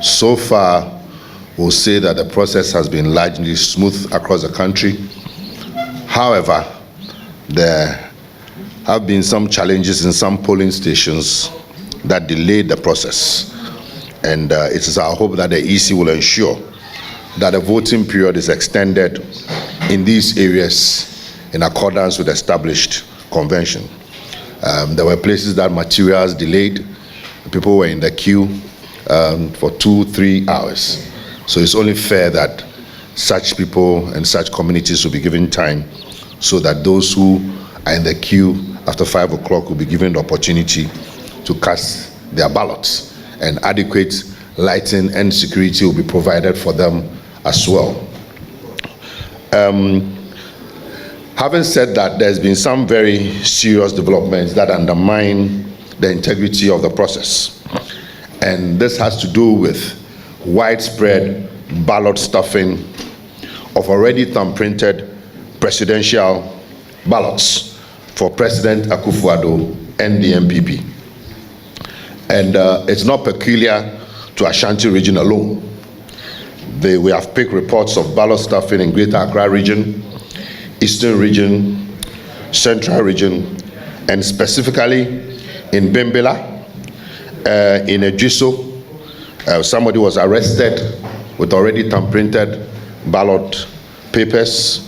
So far, we'll say that the process has been largely smooth across the country. However, there have been some challenges in some polling stations that delayed the process. And it is our hope that the EC will ensure that the voting period is extended in these areas in accordance with established convention. There were places that materials delayed. People were in the queue for 2-3 hours. So it's only fair that such people and such communities will be given time so that those who are in the queue after 5 o'clock will be given the opportunity to cast their ballots, and adequate lighting and security will be provided for them as well. Having said that, there's been some very serious developments that undermine the integrity of the process. And this has to do with widespread ballot stuffing of already thumb-printed presidential ballots for President Akufo-Addo and the NPP. And it's not peculiar to Ashanti region alone. We have picked reports of ballot stuffing in Greater Accra region, Eastern region, Central region, and specifically in Bembela, in Ejiso. Somebody was arrested with already thumb-printed ballot papers.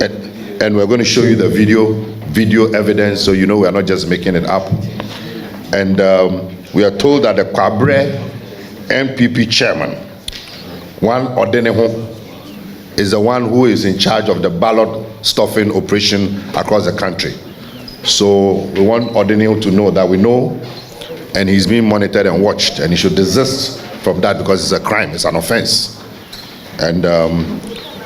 And we're going to show you the video evidence, so you know we are not just making it up. And we are told that the Kwabre NPP chairman, One Odeneho, is the one who is in charge of the ballot stuffing operation across the country. So we want Odeneho to know that we know, and he's being monitored and watched, and he should desist from that because it's a crime, it's an offense. And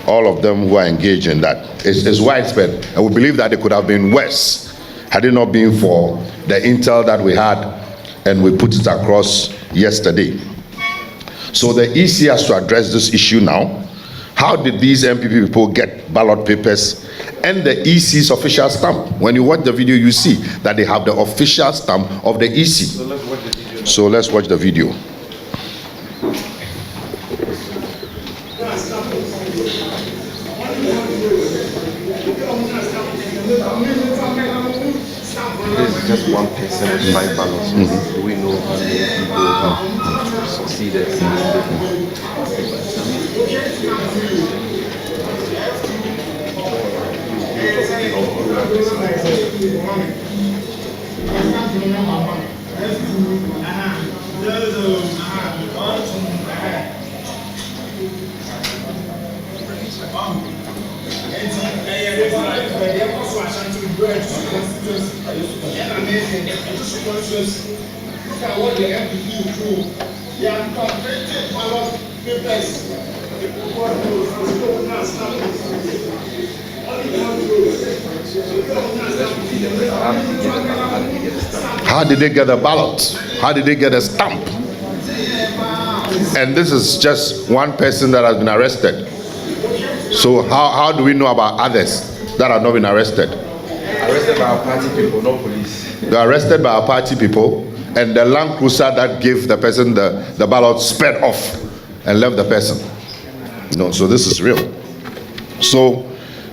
all of them who are engaged in that is widespread, and we believe that it could have been worse had it not been for the intel that we had, and we put it across yesterday. So the EC has to address this issue now. How did these NPP people get ballot papers and the EC's official stamp? When you watch the video, you see that they have the official stamp of the EC. So let's watch the video. This is just one person with 5 ballots. Do we know how many people succeeded in this? Look at what the MPP do. They are completed ballot papers. How did they get the ballot? How did they get a stamp? And this is just one person that has been arrested. So how do we know about others that have not been arrested? Arrested by our party people, not police. They are arrested by our party people, and the Land Cruiser that gave the person the ballot sped off and left the person. So this is real. So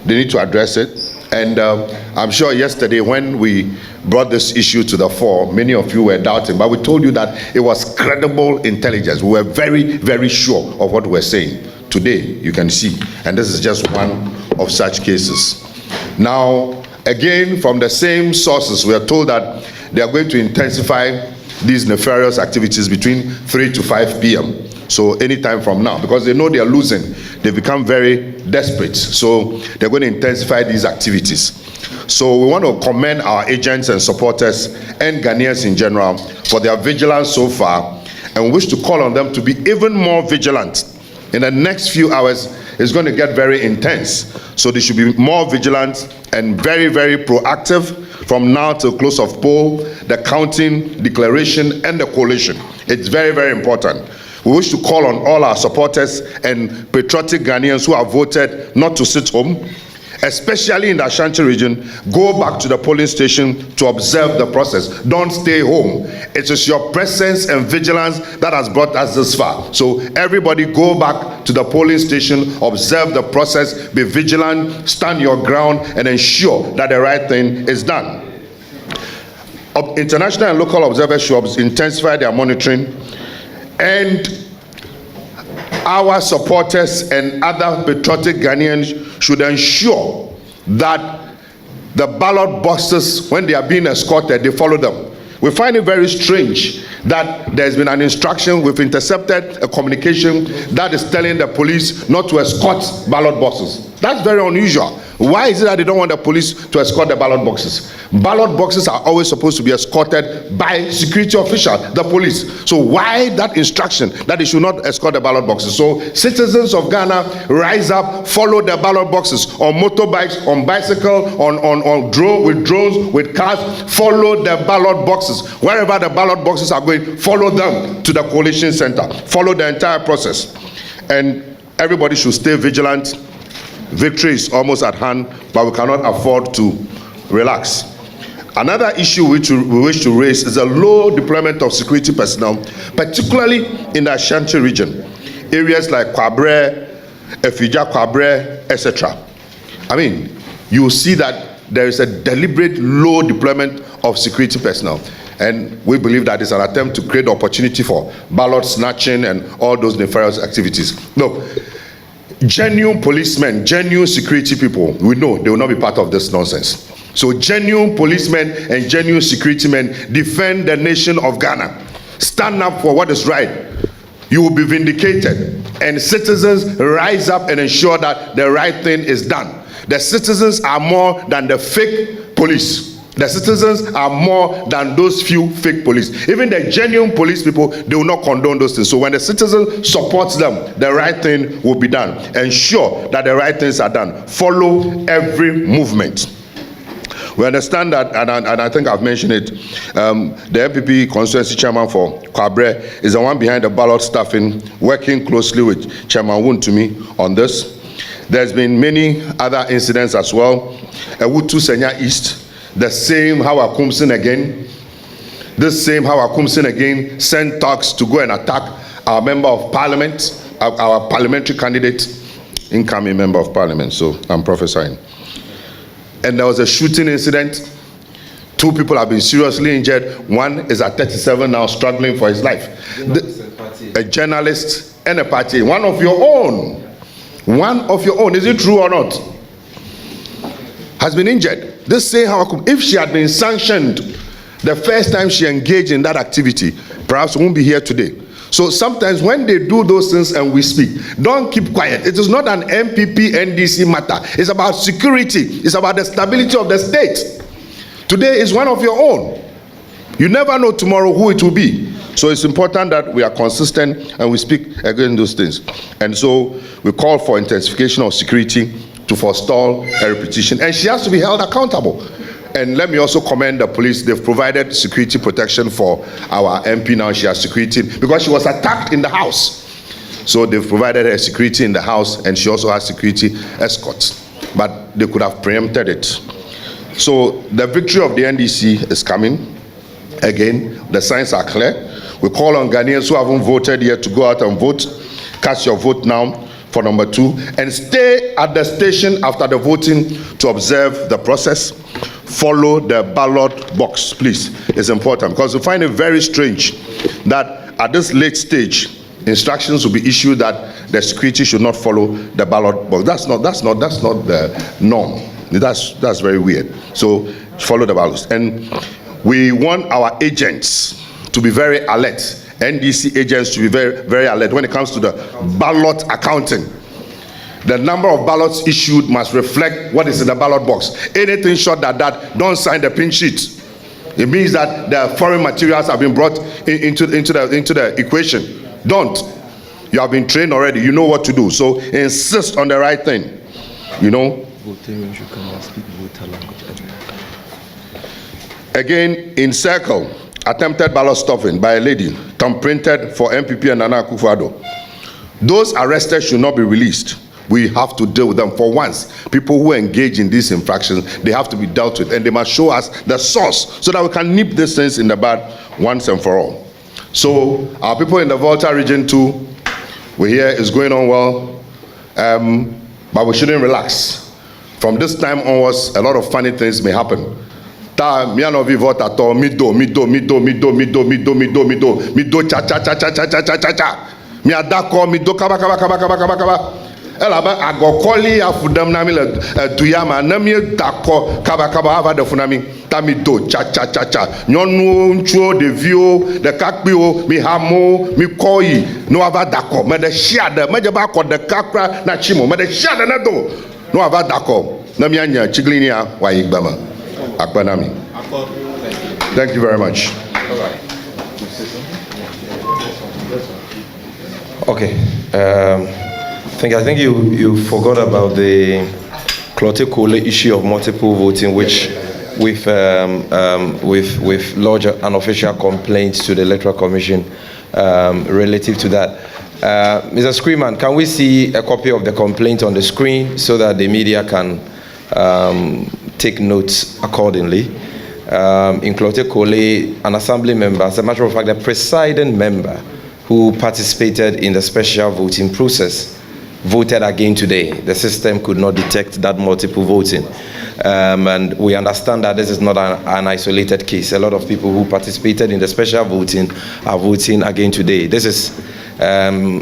they need to address it. And I'm sure yesterday when we brought this issue to the fore, many of you were doubting, but we told you that it was credible intelligence. We were very, very sure of what we're saying. Today, you can see, and this is just one of such cases. Now, again, from the same sources, we are told that they are going to intensify these nefarious activities between 3 to 5 p.m. So anytime from now, because they know they are losing, they become very desperate. So they're going to intensify these activities. So we want to commend our agents and supporters and Ghanaians in general for their vigilance so far, and we wish to call on them to be even more vigilant. In the next few hours, it's going to get very intense. So they should be more vigilant and very, very proactive from now till close of poll, the counting, declaration, and the collation. It's very, very important. We wish to call on all our supporters and patriotic Ghanaians who have voted not to sit home especially in the Ashanti region, go back to the polling station to observe the process. Don't stay home. It is your presence and vigilance that has brought us this far. So everybody go back to the polling station, observe the process, be vigilant, stand your ground, and ensure that the right thing is done. International and local observers should intensify their monitoring, and our supporters and other patriotic Ghanaians should ensure that the ballot boxes, when they are being escorted, they follow them. We find it very strange that there's been an instruction, we've intercepted a communication that is telling the police not to escort ballot boxes. That's very unusual. Why is it that they don't want the police to escort the ballot boxes? Ballot boxes are always supposed to be escorted by security officials, the police. So why that instruction that they should not escort the ballot boxes? So citizens of Ghana, rise up, follow the ballot boxes on motorbikes, on bicycle, on drone, with drones, with cars. Follow the ballot boxes. Wherever the ballot boxes are going, follow them to the coalition center. Follow the entire process. And everybody should stay vigilant. Victory is almost at hand, but we cannot afford to relax. Another issue which we wish to raise is a low deployment of security personnel, particularly in the Ashanti region, areas like Kwabre, Efija Kwabre, etc. I mean, you will see that there is a deliberate low deployment of security personnel, and we believe that it's an attempt to create opportunity for ballot snatching and all those nefarious activities. No. Genuine policemen, genuine security people, we know they will not be part of this nonsense. So genuine policemen and genuine security men defend the nation of Ghana. Stand up for what is right. You will be vindicated. And citizens rise up and ensure that the right thing is done. The citizens are more than the fake police. The citizens are more than those few fake police. Even the genuine police people, they will not condone those things. So when the citizen supports them, the right thing will be done. Ensure that the right things are done. Follow every movement. We understand that, and I think I've mentioned it, the MPP constituency chairman for Kwabre is the one behind the ballot staffing, working closely with Chairman Wontumi on this. There's been many other incidents as well. Ewutu Senya East, the same Hawa Kumsin again. This same Hawa Kumsin again sent thugs to go and attack our member of parliament, our parliamentary candidate, incoming member of parliament. So I'm prophesying. And there was a shooting incident. 2 people have been seriously injured. One is at 37 now, struggling for his life. A journalist and a party, one of your own. One of your own, is it true or not? Has been injured. This same Hawakum, if she had been sanctioned the first time she engaged in that activity, perhaps we won't be here today. So sometimes when they do those things and we speak, don't keep quiet. It is not an MPP NDC matter. It's about security. It's about the stability of the state. Today is one of your own. You never know tomorrow who it will be. So it's important that we are consistent and we speak against those things. And so we call for intensification of security to forestall a repetition. And she has to be held accountable. And let me also commend the police. They've provided security protection for our MP now. She has security because she was attacked in the house. So they've provided her security in the house, and she also has security escorts. But they could have preempted it. So the victory of the NDC is coming. Again, the signs are clear. We call on Ghanaians who haven't voted yet to go out and vote. Cast your vote now for number 2, and stay at the station after the voting to observe the process. Follow the ballot box, please. It's important because we find it very strange that at this late stage, instructions will be issued that the security should not follow the ballot box. That's not the norm. That's very weird. So follow the ballots, and we want our agents to be very alert. NDC agents to be very, very alert when it comes to the ballot accounting. The number of ballots issued must reflect what is in the ballot box. Anything short than that, don't sign the pin sheet. It means that the foreign materials have been brought into the equation. Don't. You have been trained already. You know what to do. So insist on the right thing. You know. Again, in circle, attempted ballot stuffing by a lady, thumbprinted for MPP and Nana Akufo-Addo. Those arrested should not be released. we have to deal with them. For once, people who engage in these infractions, they have to be dealt with, and they must show us the source so that we can nip these things in the bud once and for all. So our people in the Volta region too, we hear is going on well, but we shouldn't relax. From this time onwards, a lot of funny things may happen. Ta mi anovi Volta to mido cha cha cha cha cha cha cha cha cha. Mi adako mido kaba. Elaba agokoli afudam na mi le tuyama na mi dako kaba ava de funami ta mi do cha cha cha cha nyɔnuwo ŋutsuwo ɖeviwo ɖekakpuiwo mi hamo mi kɔyi no ava dako me ɖe sia ɖe medze be akɔ ɖeka kura na tsi mo me ɖe sia ɖe ne do no ava dako na mi anya tsiglinia wòayi gbe me akpe na mi. Thank you very much. Okay. I think you forgot about the Clote Cole issue of multiple voting, which we've lodged an official complaint to the Electoral Commission relative to that. Mr. Screeman, can we see a copy of the complaint on the screen so that the media can take notes accordingly? In Clote Cole, an assembly member, as a matter of fact, the presiding member who participated in the special voting process, voted again today. The system could not detect that multiple voting. And we understand that this is not an isolated case. A lot of people who participated in the special voting are voting again today. This is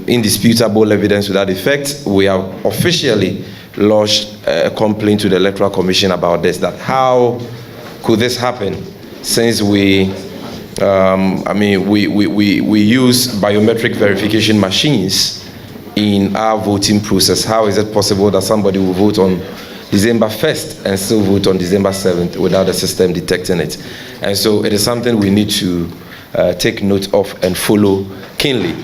indisputable evidence to that effect. We have officially lodged a complaint to the Electoral Commission about this, that how could this happen since we use biometric verification machines in our voting process. How is it possible that somebody will vote on December 1st and still vote on December 7th without the system detecting it? And so it is something we need to take note of and follow keenly.